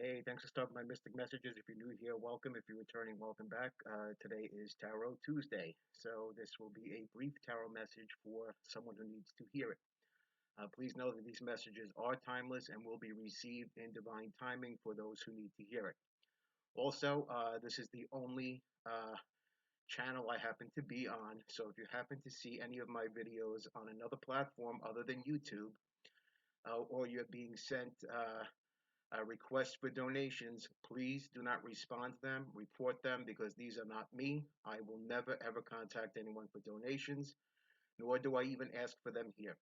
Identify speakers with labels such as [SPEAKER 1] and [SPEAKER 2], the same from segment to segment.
[SPEAKER 1] Hey, thanks for stopping by Mystic Messages. If you're new here, welcome. If you're returning, welcome back. Today is Tarot Tuesday, so this will be a brief tarot message for someone who needs to hear it. Please know that these messages are timeless and will be received in divine timing for those who need to hear it. Also, this is the only channel I happen to be on, so if you happen to see any of my videos on another platform other than YouTube, or you're being sent requests for donations, please do not respond to them, report them, because these are not me. I will never ever contact anyone for donations, nor do I even ask for them here.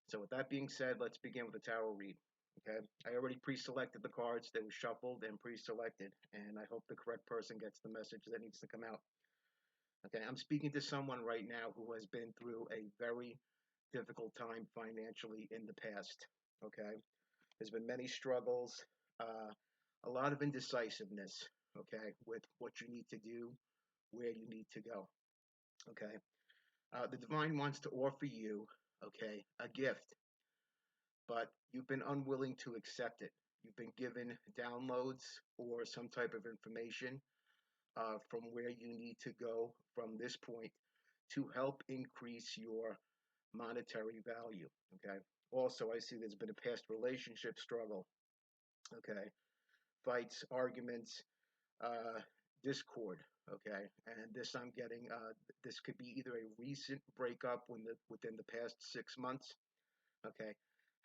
[SPEAKER 1] So with that being said, let's begin with the tarot read. Okay, I already pre-selected the cards. They were shuffled and pre-selected, and I hope the correct person gets the message that needs to come out. Okay, I'm speaking to someone right now who has been through a very difficult time financially in the past. Okay, there's been many struggles, a lot of indecisiveness, okay, with what you need to do, where you need to go, okay. The divine wants to offer you, okay, a gift, but you've been unwilling to accept it. You've been given downloads or some type of information from where you need to go from this point to help increase your monetary value, okay. Also, I see there's been a past relationship struggle, okay, fights, arguments, uh, discord. Okay, and this I'm getting. This could be either a recent breakup within the past 6 months. Okay,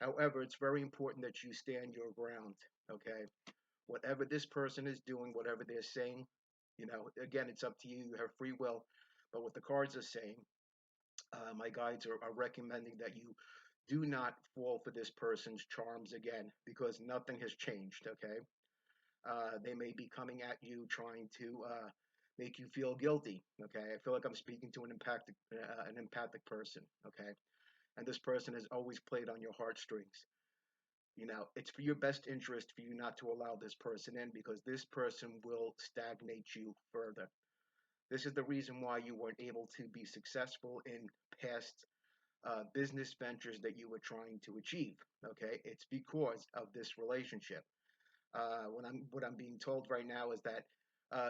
[SPEAKER 1] however, it's very important that you stand your ground. Okay, whatever this person is doing, whatever they're saying, again, it's up to you. You have free will. But what the cards are saying, my guides are recommending that you do not fall for this person's charms again because nothing has changed. Okay, they may be coming at you trying to make you feel guilty. Okay, I feel like I'm speaking to an empathic person. Okay, and this person has always played on your heartstrings. It's for your best interest for you not to allow this person in because this person will stagnate you further. This is the reason why you weren't able to be successful in past business ventures that you were trying to achieve. Okay, it's because of this relationship. What I'm being told right now is that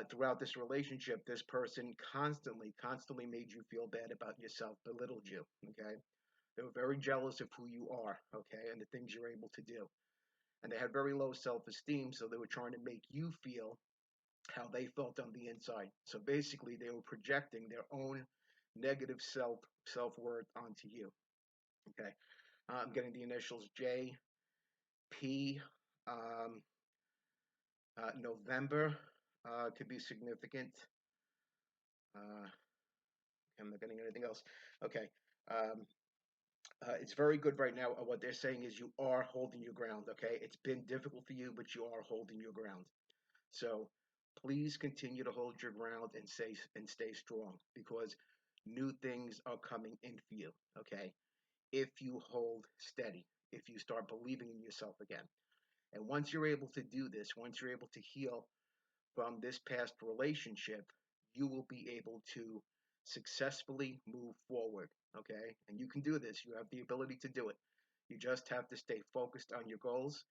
[SPEAKER 1] throughout this relationship, this person constantly made you feel bad about yourself, belittled you. Okay, they were very jealous of who you are. Okay, and the things you're able to do, and they had very low self-esteem, so they were trying to make you feel how they felt on the inside. So basically, they were projecting their own negative self-worth onto you. Okay, I'm getting the initials J, P. Um, November could be significant. Uh, I'm not getting anything else. Okay. Um, it's very good right now. What they're saying is you are holding your ground. Okay. It's been difficult for you, but you are holding your ground. So please continue to hold your ground and stay strong because new things are coming in for you. Okay. If you hold steady, if you start believing in yourself again. And once you're able to do this, once you're able to heal from this past relationship, you will be able to successfully move forward. Okay. And you can do this. You have the ability to do it. You just have to stay focused on your goals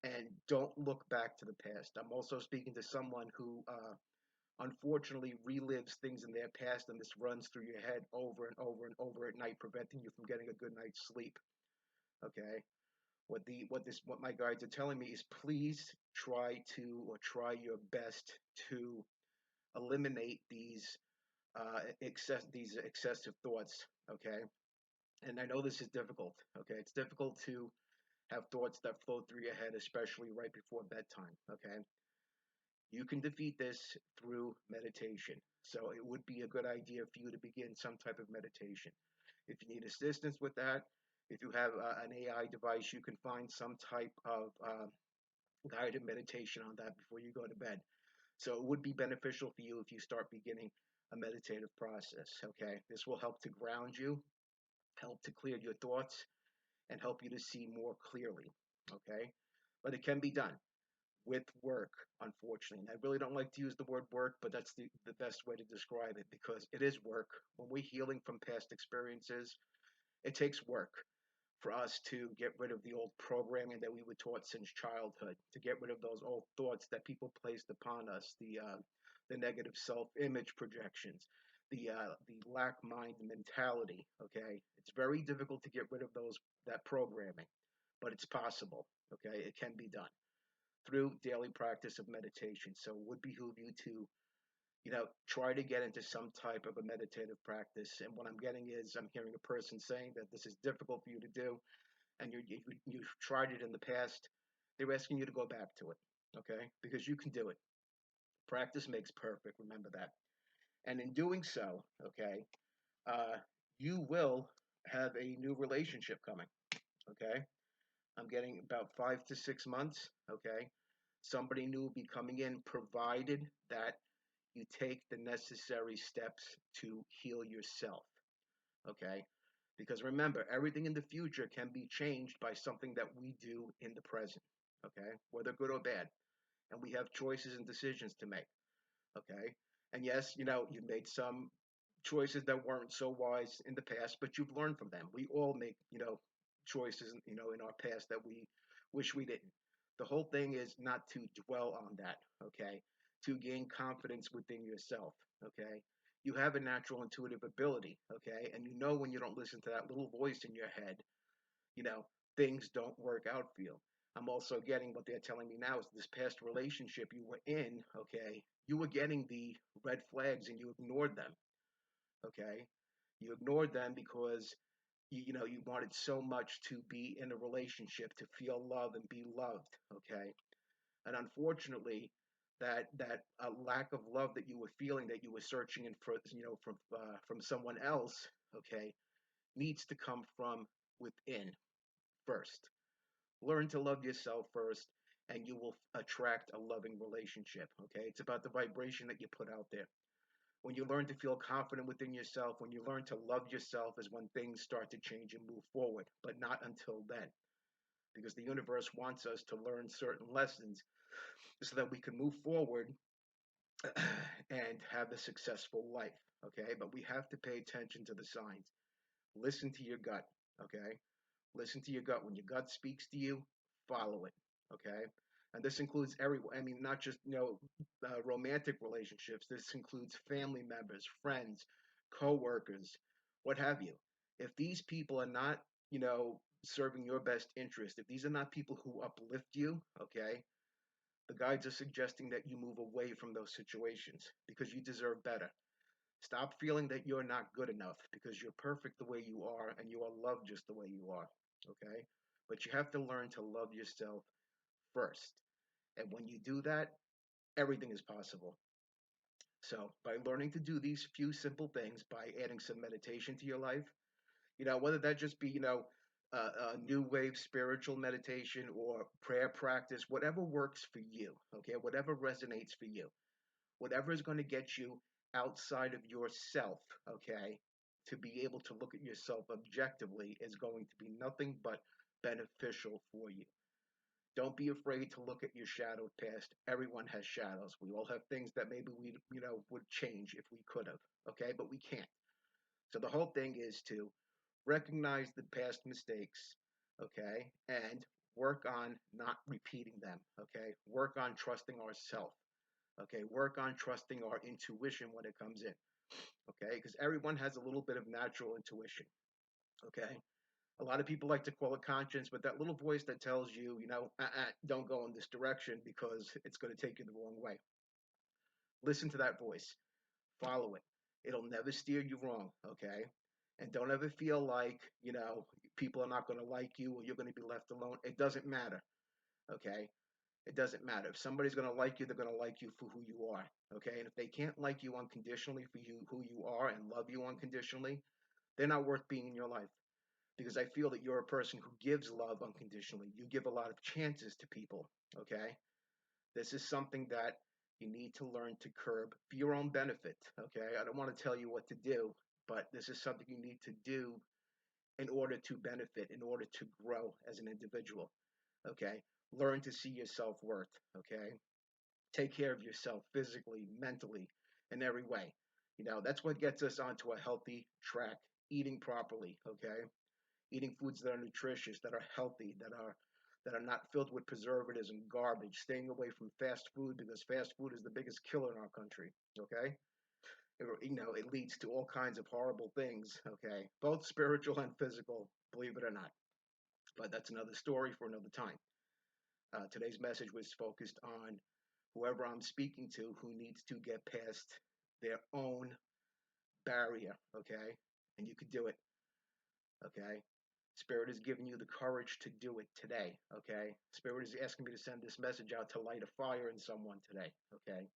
[SPEAKER 1] and don't look back to the past. I'm also speaking to someone who unfortunately relives things in their past, and this runs through your head over and over and over at night, preventing you from getting a good night's sleep. Okay. What my guides are telling me is please try your best to eliminate these excessive thoughts. Okay, and I know this is difficult. Okay, it's difficult to have thoughts that flow through your head, especially right before bedtime. Okay, you can defeat this through meditation. So it would be a good idea for you to begin some type of meditation. If you need assistance with that, if you have an AI device, you can find some type of guided meditation on that before you go to bed. So it would be beneficial for you if you start beginning a meditative process. Okay, this will help to ground you, help to clear your thoughts, and help you to see more clearly. Okay, but it can be done with work, unfortunately. And I really don't like to use the word work, but that's the best way to describe it because it is work. When we're healing from past experiences, it takes work. for us to get rid of the old programming that we were taught since childhood, to get rid of those old thoughts that people placed upon us, the negative self-image projections, the lack mind mentality. Okay, it's very difficult to get rid of those that programming, but it's possible. Okay, it can be done through daily practice of meditation. So it would behoove you to try to get into some type of a meditative practice. And what I'm getting is I'm hearing a person saying that this is difficult for you to do, and you've tried it in the past. They're asking you to go back to it, okay? Because you can do it. Practice makes perfect. Remember that. And in doing so, okay, uh, you will have a new relationship coming, okay? I'm getting about 5 to 6 months, okay? Somebody new will be coming in, provided that you take the necessary steps to heal yourself, okay? Because remember, everything in the future can be changed by something that we do in the present, okay? Whether good or bad. And we have choices and decisions to make, okay? And yes, you've made some choices that weren't so wise in the past, but you've learned from them. We all make, choices, in our past that we wish we didn't. The whole thing is not to dwell on that, okay? To gain confidence within yourself, okay? You have a natural intuitive ability, okay? And you know when you don't listen to that little voice in your head, you know, things don't work out for you. I'm also getting what they're telling me now is this past relationship you were in, okay? You were getting the red flags and you ignored them, okay? You ignored them because you wanted so much to be in a relationship, to feel love and be loved, okay? And unfortunately, that lack of love that you were feeling, that you were searching in for, from someone else, okay, needs to come from within first. Learn to love yourself first, and you will attract a loving relationship, okay? It's about the vibration that you put out there. When you learn to feel confident within yourself, when you learn to love yourself, is when things start to change and move forward, but not until then. Because the universe wants us to learn certain lessons so that we can move forward and have a successful life. Okay, but we have to pay attention to the signs. Listen to your gut. Okay, listen to your gut. When your gut speaks to you, follow it. Okay, and this includes everyone. I mean, not just romantic relationships. This includes family members, friends, co-workers, what have you. If these people are not, serving your best interest, if these are not people who uplift you, okay, the guides are suggesting that you move away from those situations because you deserve better. Stop feeling that you're not good enough because you're perfect the way you are and you are loved just the way you are. Okay? But you have to learn to love yourself first. And when you do that, everything is possible. So, by learning to do these few simple things, by adding some meditation to your life, whether that just be, a new wave spiritual meditation or prayer practice, whatever works for you, okay, whatever resonates for you, whatever is going to get you outside of yourself, okay, to be able to look at yourself objectively is going to be nothing but beneficial for you. Don't be afraid to look at your shadowed past. Everyone has shadows. We all have things that maybe we, would change if we could have, okay, but we can't. So the whole thing is to recognize the past mistakes, okay, and work on not repeating them, okay? Work on trusting ourselves, okay? Work on trusting our intuition when it comes in, okay? Because everyone has a little bit of natural intuition, okay? A lot of people like to call it conscience, but that little voice that tells you, don't go in this direction because it's going to take you the wrong way. Listen to that voice. Follow it. It'll never steer you wrong, okay? And don't ever feel like, people are not going to like you or you're going to be left alone. It doesn't matter, okay? It doesn't matter. If somebody's going to like you, they're going to like you for who you are, okay? And if they can't like you unconditionally for you who you are and love you unconditionally, they're not worth being in your life. Because I feel that you're a person who gives love unconditionally. You give a lot of chances to people, okay? This is something that you need to learn to curb for your own benefit. Okay. I don't want to tell you what to do, but this is something you need to do in order to benefit, in order to grow as an individual. Okay. Learn to see your self worth. Okay. Take care of yourself physically, mentally, in every way. That's what gets us onto a healthy track, eating properly. Okay. eating foods that are nutritious, that are healthy, that are not filled with preservatives and garbage, staying away from fast food because fast food is the biggest killer in our country. Okay, it leads to all kinds of horrible things. Okay, both spiritual and physical, believe it or not. But that's another story for another time. Today's message was focused on whoever I'm speaking to who needs to get past their own barrier. Okay, and you could do it. Okay, Spirit is giving you the courage to do it today. Okay, Spirit is asking me to send this message out to light a fire in someone today. Okay,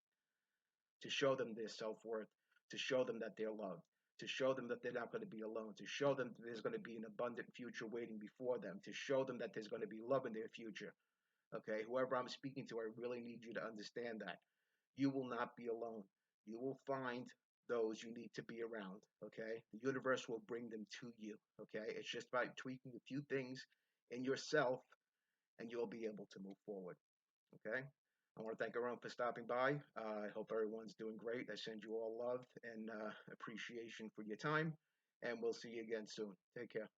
[SPEAKER 1] to show them their self worth, to show them that they're loved, to show them that they're not going to be alone, to show them that there's going to be an abundant future waiting before them, to show them that there's going to be love in their future. Okay, whoever I'm speaking to, I really need you to understand that you will not be alone. You will find those you need to be around. Okay, the universe will bring them to you. Okay, it's just by tweaking a few things in yourself, and you'll be able to move forward. Okay, I want to thank everyone for stopping by. I hope everyone's doing great. I send you all love and appreciation for your time, and we'll see you again soon. Take care.